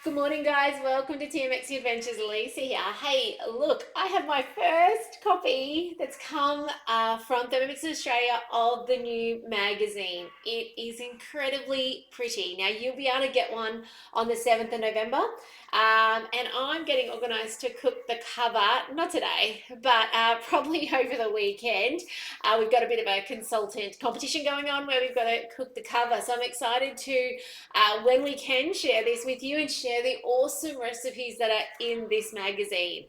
Good morning, guys. Welcome to TMX Adventures. Lisa here. Hey, look, I have my first copy that's come from Thermomix Australia of the new magazine. It is incredibly pretty. Now, you'll be able to get one on the 7th of November. And I'm getting organized to cook the cover, not today, but probably over the weekend. We've got a bit of a consultant competition going on where we've got to cook the cover. So I'm excited to when we can share this with you and share the awesome recipes that are in this magazine.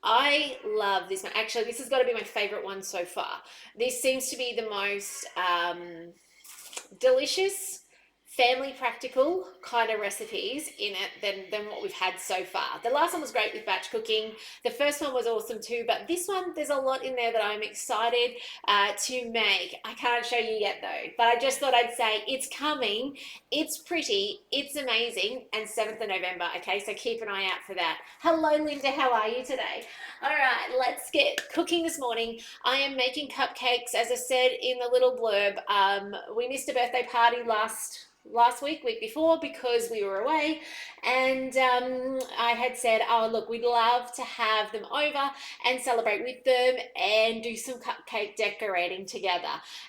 I love this one. Actually, this has got to be my favorite one so far. This seems to be the most delicious, family practical kind of recipes in it than what we've had so far. The last one was great with batch cooking. The first one was awesome too, but this one, there's a lot in there that I'm excited to make. I can't show you yet though, but I just thought I'd say it's coming, it's pretty, it's amazing, and 7th of November, okay? So keep an eye out for that. Hello, Linda, how are you today? All right, let's get cooking this morning. I am making cupcakes, as I said in the little blurb. We missed a birthday party last week before, because we were away, and I had said, oh look, we'd love to have them over and celebrate with them and do some cupcake decorating together,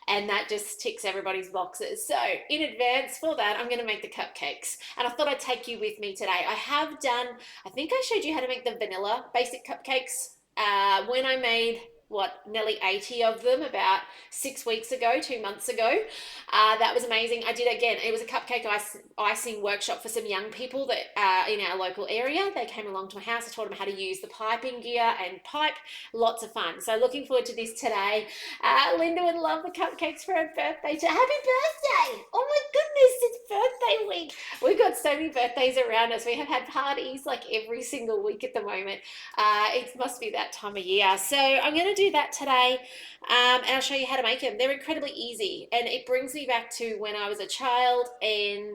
and that just ticks everybody's boxes. So in advance for that, I'm going to make the cupcakes, and I thought I'd take you with me today. I think I showed you how to make the vanilla basic cupcakes when I made nearly 80 of them about 6 weeks ago, 2 months ago. That was amazing. I did again. It was a cupcake icing workshop for some young people that in our local area. They came along to my house. I taught them how to use the piping gear and pipe. Lots of fun. So looking forward to this today. Linda would love the cupcakes for her birthday. Happy birthday! Oh my goodness, it's birthday week. We've got so many birthdays around us. We have had parties like every single week at the moment. It must be that time of year. So I'm going to do that today, and I'll show you how to make them. They're incredibly easy, and it brings me back to when I was a child. And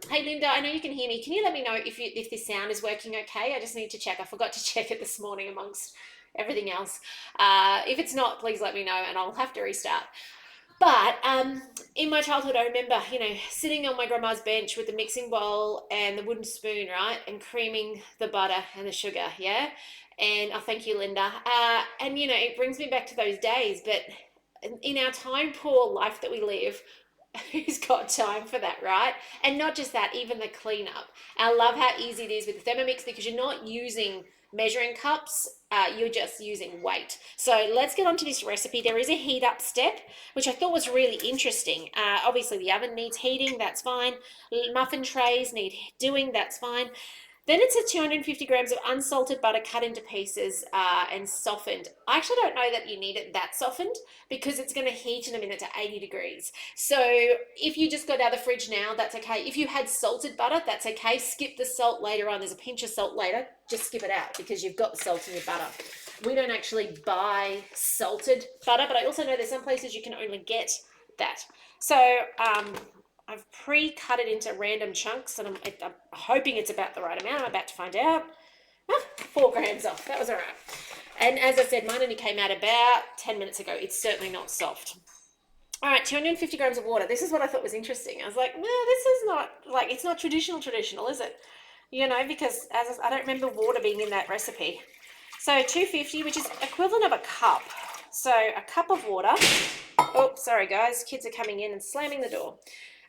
hey, Linda, I know you can hear me. Can you let me know if this sound is working okay? I just need to check. I forgot to check it this morning amongst everything else. If it's not, please let me know, and I'll have to restart. But in my childhood, I remember, sitting on my grandma's bench with the mixing bowl and the wooden spoon, right, and creaming the butter and the sugar, yeah. And oh, thank you, Linda. And it brings me back to those days. But in our time poor life that we live, who's got time for that, right? And not just that, even the cleanup. I love how easy it is with the Thermomix, because you're not using measuring cups, you're just using weight. So let's get on to this recipe. There is a heat up step, which I thought was really interesting. Obviously the oven needs heating, that's fine. Muffin trays need doing, that's fine. Then it's a 250 grams of unsalted butter cut into pieces and softened. I actually don't know that you need it that softened, because it's going to heat in a minute to 80 degrees. So if you just got out of the fridge now, that's okay. If you had salted butter, that's okay. Skip the salt later on. There's a pinch of salt later. Just skip it out, because you've got the salt in your butter. We don't actually buy salted butter, but I also know there's some places you can only get that. So I've pre-cut it into random chunks, and I'm hoping it's about the right amount. I'm about to find out. 4 grams off. That was all right. And as I said, mine only came out about 10 minutes ago. It's certainly not soft. All right, 250 grams of water. This is what I thought was interesting. I was like, no, this is not, like, it's not traditional, is it? Because I don't remember water being in that recipe. So 250, which is equivalent of a cup. So a cup of water. Oh, sorry, guys. Kids are coming in and slamming the door.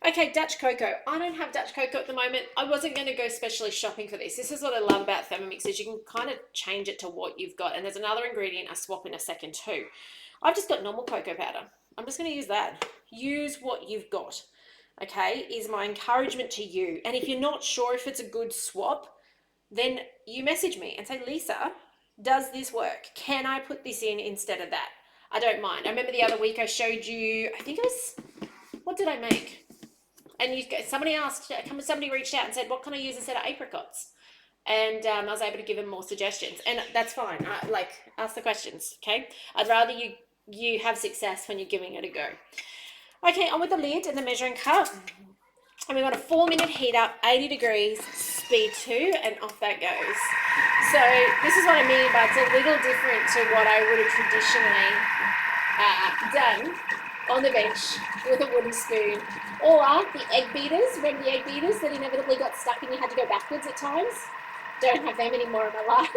Okay, Dutch cocoa. I don't have Dutch cocoa at the moment. I wasn't going to go specially shopping for this. This is what I love about Thermomix, is you can kind of change it to what you've got. And there's another ingredient I swap in a second too. I've just got normal cocoa powder. I'm just going to use that. Use what you've got, okay, is my encouragement to you. And if you're not sure if it's a good swap, then you message me and say, Lisa, does this work? Can I put this in instead of that? I don't mind. I remember the other week I showed you, I think it was, what did I make? And somebody reached out and said, what can I use instead of apricots? And I was able to give them more suggestions. And that's fine. Ask the questions, okay? I'd rather you have success when you're giving it a go. Okay, on with the lid and the measuring cup. And we've got a 4-minute heat up, 80 degrees, speed 2, and off that goes. So this is what I mean by it's a little different to what I would have traditionally done. on the bench with a wooden spoon. Or the egg beaters. Remember the egg beaters that inevitably got stuck and you had to go backwards at times? Don't have them anymore in my life.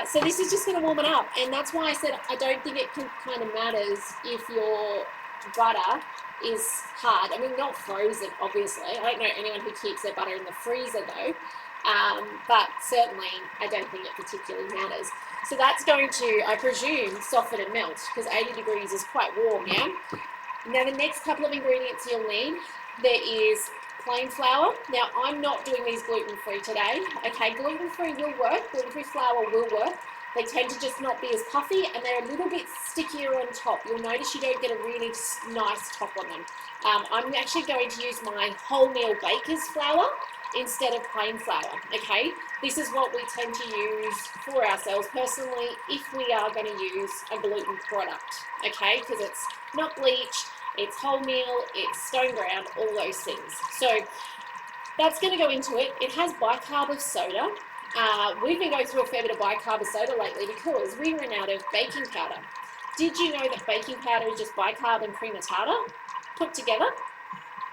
So this is just going to warm it up. And that's why I said I don't think it kind of matters if your butter is hard. I mean, not frozen, obviously. I don't know anyone who keeps their butter in the freezer though. But certainly I don't think it particularly matters. So that's going to, I presume, soften and melt because 80 degrees is quite warm, yeah? Now the next couple of ingredients you'll need, there is plain flour. Now I'm not doing these gluten-free today. Okay, gluten-free will work, gluten-free flour will work. They tend to just not be as puffy and they're a little bit stickier on top. You'll notice you don't get a really nice top on them. I'm actually going to use my wholemeal baker's flour instead of plain flour, okay? This is what we tend to use for ourselves personally if we are going to use a gluten product, okay? Because it's not bleached, it's wholemeal, it's stone ground, all those things. So that's going to go into it. It has bicarb of soda. We've been going through a fair bit of bicarb of soda lately because we ran out of baking powder. Did you know that baking powder is just bicarb and cream of tartar put together?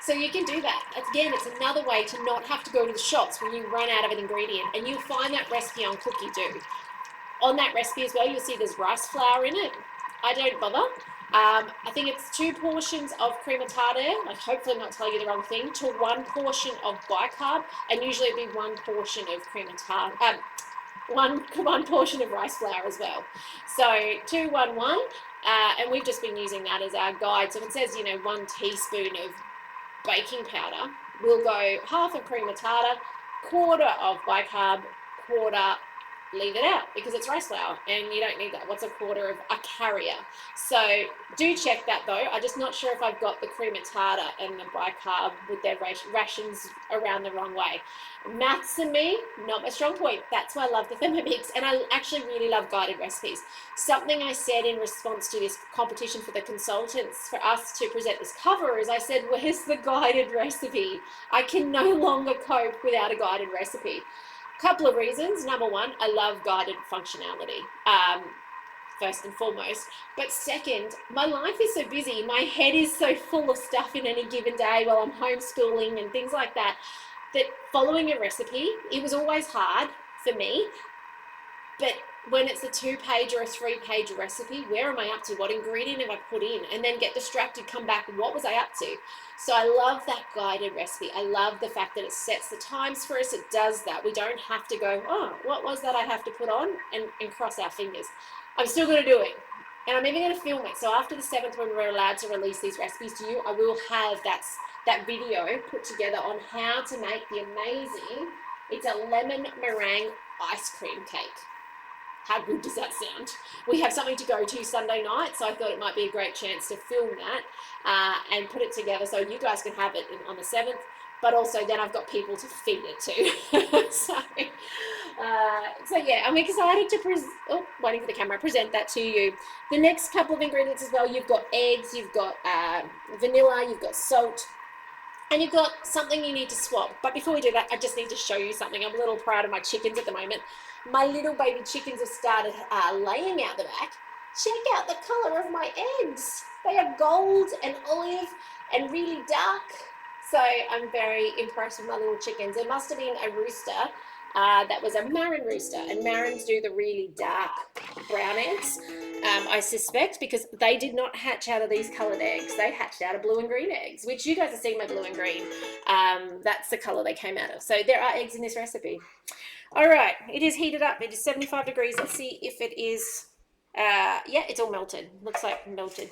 So you can do that. Again, it's another way to not have to go to the shops when you run out of an ingredient. And you'll find that recipe on Cookidoo. On that recipe as well, you'll see there's rice flour in it. I don't bother. I think it's 2 portions of cream of tartar, like hopefully not telling you the wrong thing, to 1 portion of bicarb, and usually it'd be 1 portion of cream of tartar, one portion of rice flour as well. So 2, 1, 1, and we've just been using that as our guide. So if it says, 1 teaspoon of baking powder, we'll go half of cream of tartar, quarter of bicarb, quarter, leave it out because it's rice flour and you don't need that. What's a quarter of a carrier? So do check that though. I'm just not sure if I've got the cream of tartar and the bicarb with their rations around the wrong way. Maths and me, not my strong point. That's why I love the Thermomix, and I actually really love guided recipes. Something I said in response to this competition for the consultants for us to present this cover is I said, where's the guided recipe? I can no longer cope without a guided recipe. Couple of reasons. Number 1, I love guided functionality, first and foremost. But second, my life is so busy. My head is so full of stuff in any given day while I'm homeschooling and things like that, that following a recipe, it was always hard for me. But when it's a 2-page or a 3-page recipe, where am I up to? What ingredient have I put in? And then get distracted, come back, what was I up to? So I love that guided recipe. I love the fact that it sets the times for us. It does that. We don't have to go, oh, what was that I have to put on? And cross our fingers. I'm still going to do it. And I'm even going to film it. So after the 7th, when we're allowed to release these recipes to you, I will have that video put together on how to make the amazing, it's a lemon meringue ice cream cake. How good does that sound? We have something to go to Sunday night, so I thought it might be a great chance to film that and put it together so you guys can have it on the 7th, but also then I've got people to feed it to. So yeah, I'm excited to waiting for the camera, present that to you. The next couple of ingredients as well, you've got eggs, you've got vanilla, you've got salt, and you've got something you need to swap. But before we do that, I just need to show you something. I'm a little proud of my chickens at the moment. My little baby chickens have started laying out the back. Check out the color of my eggs. They are gold and olive and really dark. So I'm very impressed with my little chickens. There must have been a rooster that was a Marin rooster, and Marins do the really dark brown eggs, I suspect, because they did not hatch out of these coloured eggs. They hatched out of blue and green eggs, which you guys are seeing my blue and green. That's the colour they came out of. So there are eggs in this recipe. All right, it is heated up. It is 75 degrees. Let's see if it is, yeah, it's all melted. Looks like melted.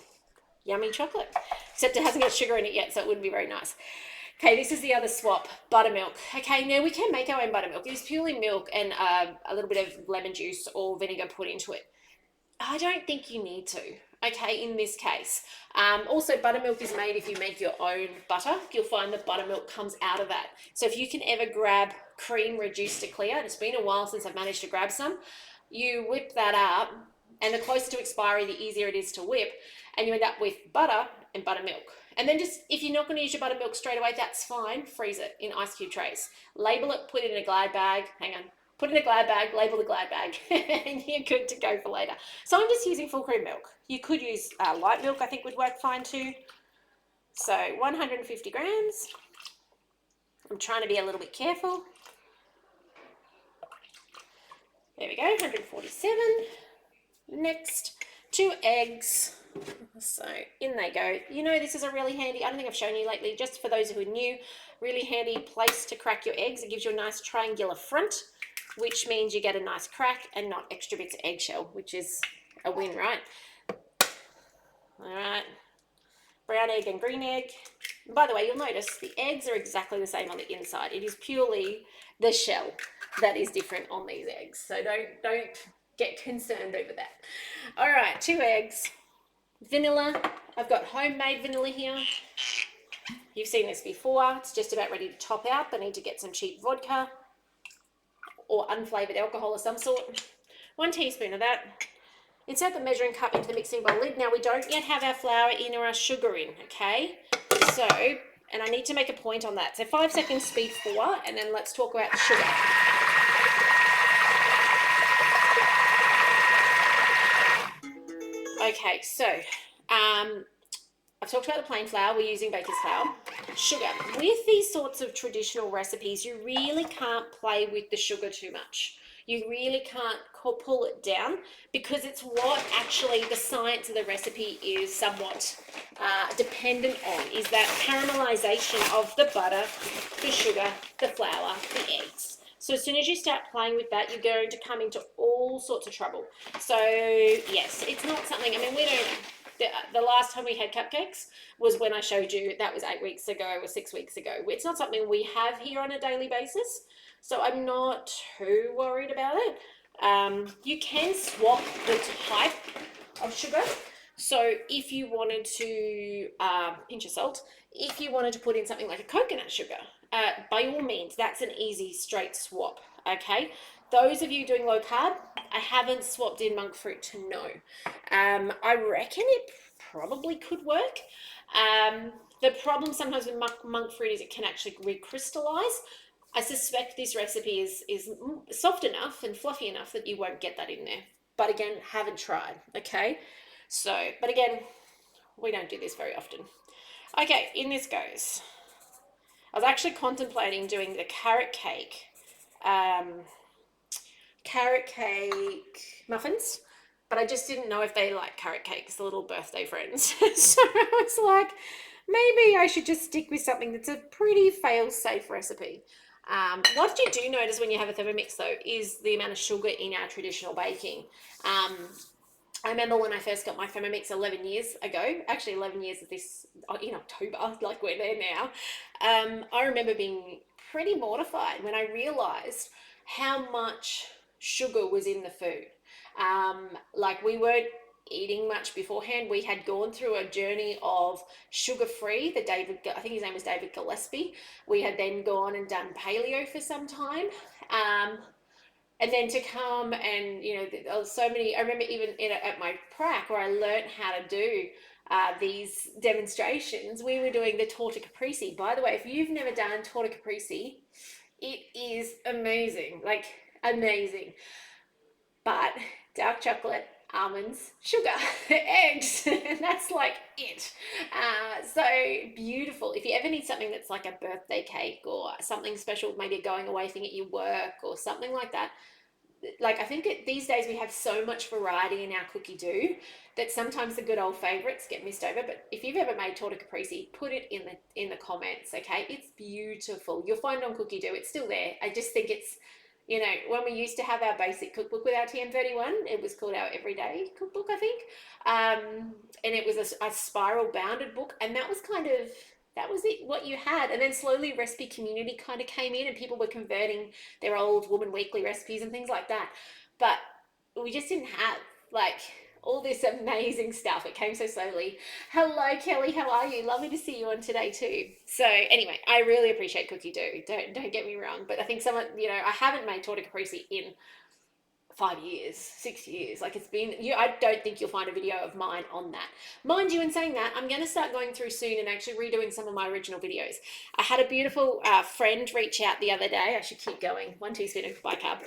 Yummy chocolate. Except it hasn't got sugar in it yet, so it wouldn't be very nice. Okay, this is the other swap, buttermilk. Okay, now we can make our own buttermilk. It is purely milk and a little bit of lemon juice or vinegar put into it. I don't think you need to, okay, in this case. Also, buttermilk is made if you make your own butter. You'll find that buttermilk comes out of that. So if you can ever grab cream reduced to clear, and it's been a while since I've managed to grab some, you whip that up, and the closer to expiry, the easier it is to whip, and you end up with butter and buttermilk. And then just, if you're not going to use your buttermilk straight away, that's fine. Freeze it in ice cube trays. Label it, put it in a Glad bag. Hang on. put in a Glad bag, label the Glad bag, and you're good to go for later. So I'm just using full cream milk. You could use light milk, I think would work fine too. So 150 grams. I'm trying to be a little bit careful. There we go, 147. Next, 2 eggs. So in they go. You know, this is a really handy, I don't think I've shown you lately, just for those who are new, really handy place to crack your eggs. It gives you a nice triangular front, which means you get a nice crack and not extra bits of eggshell, which is a win, right? All right, brown egg and green egg. And by the way, you'll notice the eggs are exactly the same on the inside. It is purely the shell that is different on these eggs. So don't get concerned over that. All right, 2 eggs. Vanilla, I've got homemade vanilla here. You've seen this before. It's just about ready to top out. I need to get some cheap vodka or unflavoured alcohol of some sort. 1 teaspoon of that. Insert the measuring cup into the mixing bowl lid. Now, we don't yet have our flour in or our sugar in, okay? So, and I need to make a point on that. So 5 seconds before, and then let's talk about the sugar. Okay, so I've talked about the plain flour. We're using baker's flour. Sugar. With these sorts of traditional recipes, you really can't play with the sugar too much. You really can't pull it down, because it's what actually the science of the recipe is somewhat dependent on, is that caramelization of the butter, the sugar, the flour, the eggs. So as soon as you start playing with that, you're going to come into all sorts of trouble. So yes, it's not something, I mean, we don't, the last time we had cupcakes was when I showed you, that was 8 weeks ago or 6 weeks ago. It's not something we have here on a daily basis, so I'm not too worried about it. You can swap the type of sugar. So if you wanted to, pinch of salt, if you wanted to put in something like a coconut sugar, by all means, that's an easy, straight swap, okay? Those of you doing low carb, I haven't swapped in monk fruit to know. I reckon it probably could work. The problem sometimes with monk fruit is it can actually recrystallize. I suspect this recipe is soft enough and fluffy enough that you won't get that in there. But again, haven't tried, okay? So, but again, we don't do this very often. Okay, in this goes. I was actually contemplating doing the carrot cake muffins, but I just didn't know if they like carrot cakes, the little birthday friends. So I was like, maybe I should just stick with something that's a pretty fail-safe recipe. What you do notice when you have a Thermomix, though, is the amount of sugar in our traditional baking. I remember when I first got my Thermomix 11 years ago, actually 11 years of this, in October, like we're there now, I remember being pretty mortified when I realised how much sugar was in the food. Like we weren't eating much beforehand. We had gone through a journey of sugar-free, I think his name was David Gillespie. We had then gone and done paleo for some time. And then to come and, you know, there was so many, I remember even at my prac where I learned how to do these demonstrations, we were doing the torta caprese. By the way, if you've never done torta caprese, it is amazing, like amazing. But dark chocolate, almonds, sugar, eggs, and that's like it. So beautiful. If you ever need something that's like a birthday cake or something special, maybe a going away thing at your work or something like that, like I think these days we have so much variety in our Cookidoo that sometimes the good old favorites get missed over. But if you've ever made torta caprese, put it in the comments, okay? It's beautiful. You'll find on Cookidoo, it's still there. I just think it's, you know, when we used to have our basic cookbook with our TM31, it was called our everyday cookbook, I think. And it was a spiral bounded book, and that was it, what you had. And then slowly recipe community kind of came in and people were converting their old Woman Weekly recipes and things like that. But we just didn't have like all this amazing stuff. It came so slowly. Hello, Kelly. How are you? Lovely to see you on today too. So anyway, I really appreciate Cookidoo. Don't get me wrong. But I think I haven't made torta caprese in 5 years, 6 years. Like it's been, I don't think you'll find a video of mine on that. Mind you, in saying that, I'm going to start going through soon and actually redoing some of my original videos. I had a beautiful friend reach out the other day. I should keep going. 1 teaspoon of bicarb.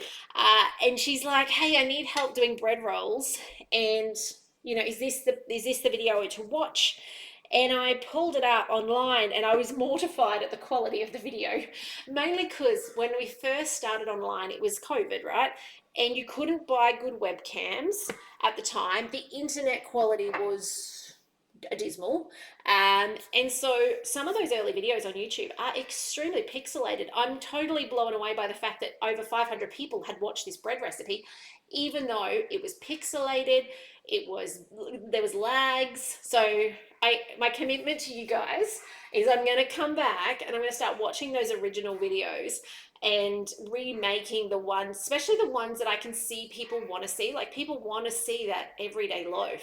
And she's like, hey, I need help doing bread rolls. And, you know, is this the video to watch? And I pulled it up online and I was mortified at the quality of the video, mainly because when we first started online, it was COVID, right? And you couldn't buy good webcams at the time. The internet quality was dismal. And so some of those early videos on YouTube are extremely pixelated. I'm totally blown away by the fact that over 500 people had watched this bread recipe, even though it was pixelated, there was lags. So my commitment to you guys is I'm going to come back and I'm going to start watching those original videos and remaking the ones, especially the ones that I can see people want to see. Like people want to see that everyday loaf.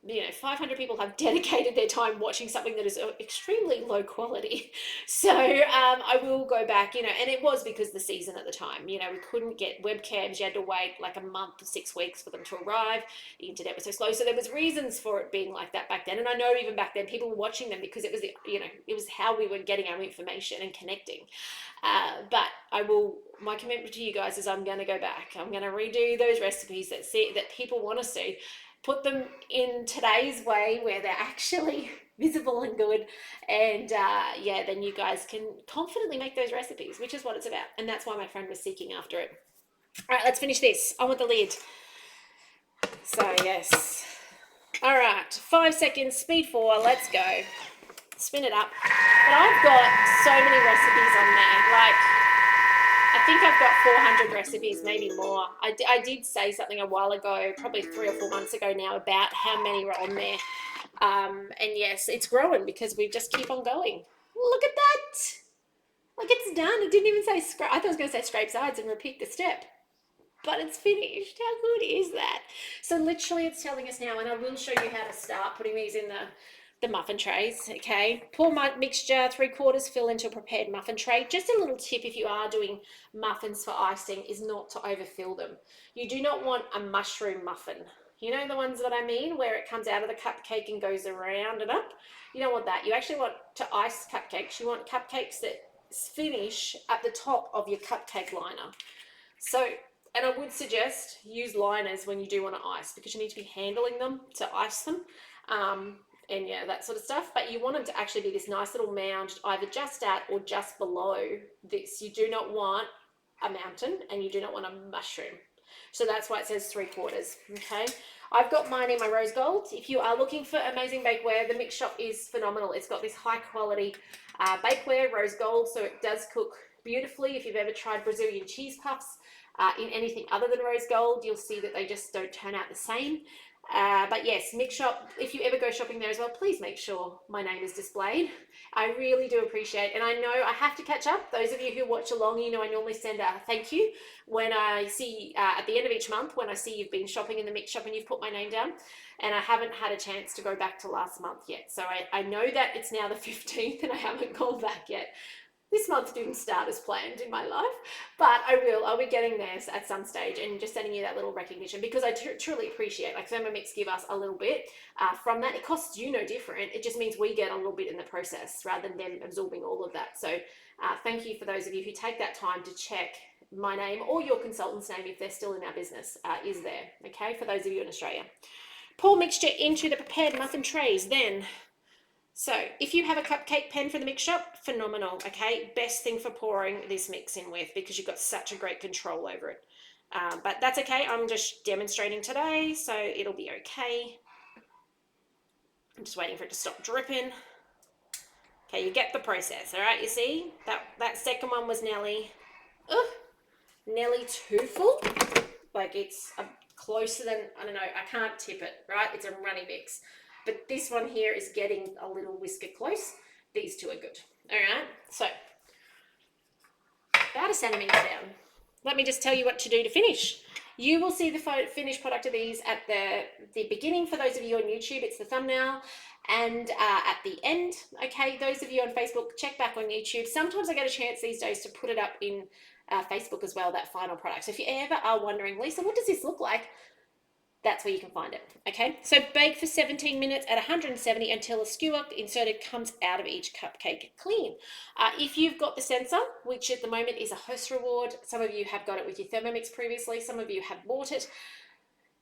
You know, 500 people have dedicated their time watching something that is extremely low quality. So I will go back, you know, and it was because the season at the time, you know, we couldn't get webcams. You had to wait like a month or 6 weeks for them to arrive. The internet was so slow. So there was reasons for it being like that back then. And I know even back then people were watching them because it was, you know, it was how we were getting our information and connecting. But my commitment to you guys is I'm going to go back. I'm going to redo those recipes that people want to see, put them in today's way where they're actually visible and good. And yeah, then you guys can confidently make those recipes, which is what it's about. And that's why my friend was seeking after it. All right, let's finish this. On with the lid. So yes. All right, 5 seconds, speed 4, let's go. Spin it up. But I've got so many recipes on there. Like, I think I've got 400 recipes, maybe more. I did say something a while ago, probably 3 or 4 months ago now, about how many were on there. And yes, it's growing because we just keep on going. Look at that. Like it's done. It didn't even say scrape. I thought it was going to say scrape sides and repeat the step. But it's finished. How good is that? So literally it's telling us now, and I will show you how to start putting these in the muffin trays, okay? Pour my mixture, 3/4 fill into a prepared muffin tray. Just a little tip if you are doing muffins for icing is not to overfill them. You do not want a mushroom muffin. You know the ones that I mean, where it comes out of the cupcake and goes around and up? You don't want that. You actually want to ice cupcakes. You want cupcakes that finish at the top of your cupcake liner. So, and I would suggest use liners when you do want to ice because you need to be handling them to ice them. And yeah, that sort of stuff. But you want them to actually be this nice little mound, either just at or just below this. You do not want a mountain and you do not want a mushroom. So that's why it says 3/4, okay? I've got mine in my rose gold. If you are looking for amazing bakeware, the Mix Shop is phenomenal. It's got this high quality bakeware, rose gold, so it does cook beautifully. If you've ever tried Brazilian cheese puffs in anything other than rose gold, you'll see that they just don't turn out the same. But yes, Mix Shop, if you ever go shopping there as well, please make sure my name is displayed. I really do appreciate it. And I know I have to catch up. Those of you who watch along, you know I normally send a thank you when I see, at the end of each month, when I see you've been shopping in the Mix Shop and you've put my name down. And I haven't had a chance to go back to last month yet. So I know that it's now the 15th and I haven't gone back yet. This month didn't start as planned in my life, but I'll be getting there at some stage and just sending you that little recognition because I truly appreciate, like Thermomix give us a little bit from that. It costs you no different. It just means we get a little bit in the process rather than them absorbing all of that. So thank you for those of you who take that time to check my name or your consultant's name if they're still in our business is there, okay, for those of you in Australia. Pour mixture into the prepared muffin trays then. So if you have a cupcake pen for the Mix Shop, phenomenal, okay? Best thing for pouring this mix in with because you've got such a great control over it. But that's okay. I'm just demonstrating today, so it'll be okay. I'm just waiting for it to stop dripping. Okay, you get the process, all right? You see? That second one was nearly too full. Like it's closer than, I don't know, I can't tip it, right? It's a runny mix. But this one here is getting a little whisker close. These two are good. All right, so about 1 centimetre down. Let me just tell you what to do to finish. You will see the finished product of these at the beginning. For those of you on YouTube, it's the thumbnail. And at the end, okay, those of you on Facebook, check back on YouTube. Sometimes I get a chance these days to put it up in Facebook as well, that final product. So if you ever are wondering, Lisa, what does this look like? That's where you can find it. Okay, so bake for 17 minutes at 170 until a skewer inserted comes out of each cupcake clean. If you've got the sensor, which at the moment is a host reward, some of you have got it with your Thermomix previously, some of you have bought it,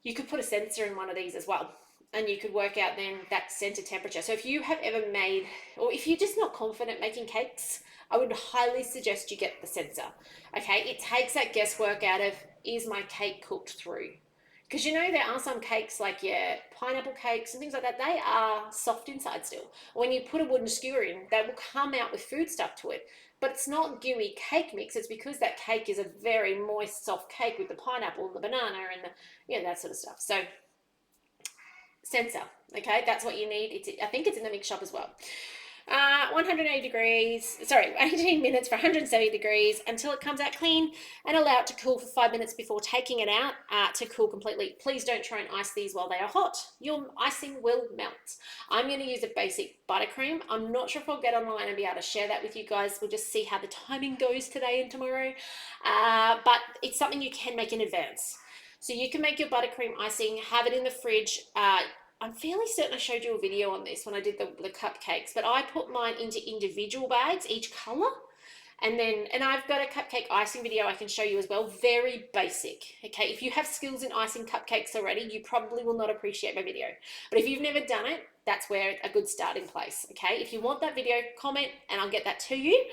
you could put a sensor in one of these as well, and you could work out then that center temperature. So if you have ever made, or if you're just not confident making cakes, I would highly suggest you get the sensor. Okay, it takes that guesswork out of, is my cake cooked through? Because you know there are some cakes like pineapple cakes and things like that, they are soft inside still. When you put a wooden skewer in, they will come out with food stuck to it. But it's not gooey cake mix. It's because that cake is a very moist, soft cake with the pineapple and the banana and that sort of stuff. So sensor, okay, that's what you need. I think it's in the mix shop as well. 18 minutes for 170 degrees until it comes out clean, and allow it to cool for 5 minutes before taking it out to cool completely. Please don't try and ice these while they are hot. Your icing will melt. I'm going to use a basic buttercream. I'm not sure if I'll get online and be able to share that with you guys. We'll just see how the timing goes today and tomorrow. But it's something you can make in advance. So you can make your buttercream icing, have it in the fridge. I'm fairly certain I showed you a video on this when I did the cupcakes, but I put mine into individual bags, each color. And I've got a cupcake icing video I can show you as well. Very basic. Okay, if you have skills in icing cupcakes already, you probably will not appreciate my video. But if you've never done it, that's where a good starting place. Okay, if you want that video, comment and I'll get that to you.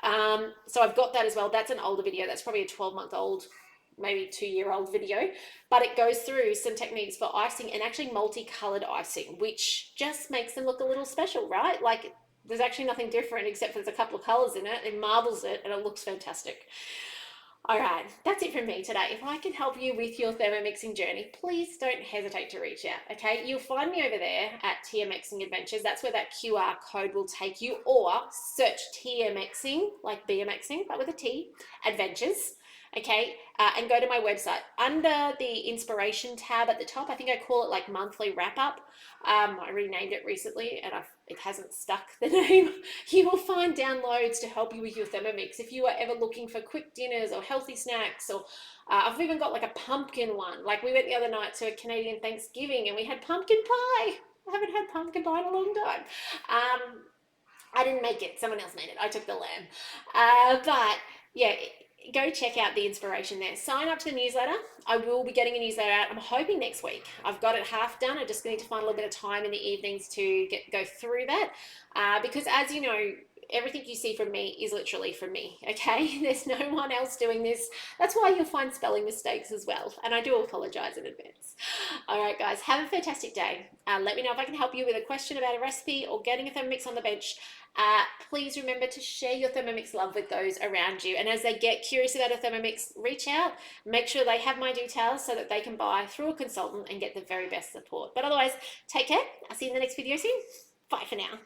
So I've got that as well. That's an older video. That's probably a 12-month-old, maybe 2-year-old video, but it goes through some techniques for icing and actually multicolored icing, which just makes them look a little special, right? Like there's actually nothing different except for there's a couple of colors in it. It marbles it and it looks fantastic. All right, that's it from me today. If I can help you with your thermomixing journey, please don't hesitate to reach out, okay? You'll find me over there at TMXing Adventures. That's where that QR code will take you, or search TMXing, like BMXing, but with a T, Adventures. Okay, and go to my website. Under the inspiration tab at the top, I think I call it like monthly wrap up. I renamed it recently and it hasn't stuck the name. You will find downloads to help you with your Thermomix. If you are ever looking for quick dinners or healthy snacks, or I've even got like a pumpkin one. Like we went the other night to a Canadian Thanksgiving and we had pumpkin pie. I haven't had pumpkin pie in a long time. I didn't make it. Someone else made it. I took the lamb. But yeah, go check out the inspiration there. Sign up to the newsletter. I will be getting a newsletter out. I'm hoping next week. I've got it half done. I just need to find a little bit of time in the evenings to go through that. Because as you know, everything you see from me is literally from me, okay? There's no one else doing this. That's why you'll find spelling mistakes as well. And I do apologize in advance. All right, guys, have a fantastic day. Let me know if I can help you with a question about a recipe or getting a Thermomix on the bench. Please remember to share your Thermomix love with those around you. And as they get curious about a Thermomix, reach out, make sure they have my details so that they can buy through a consultant and get the very best support. But otherwise, take care. I'll see you in the next video soon. Bye for now.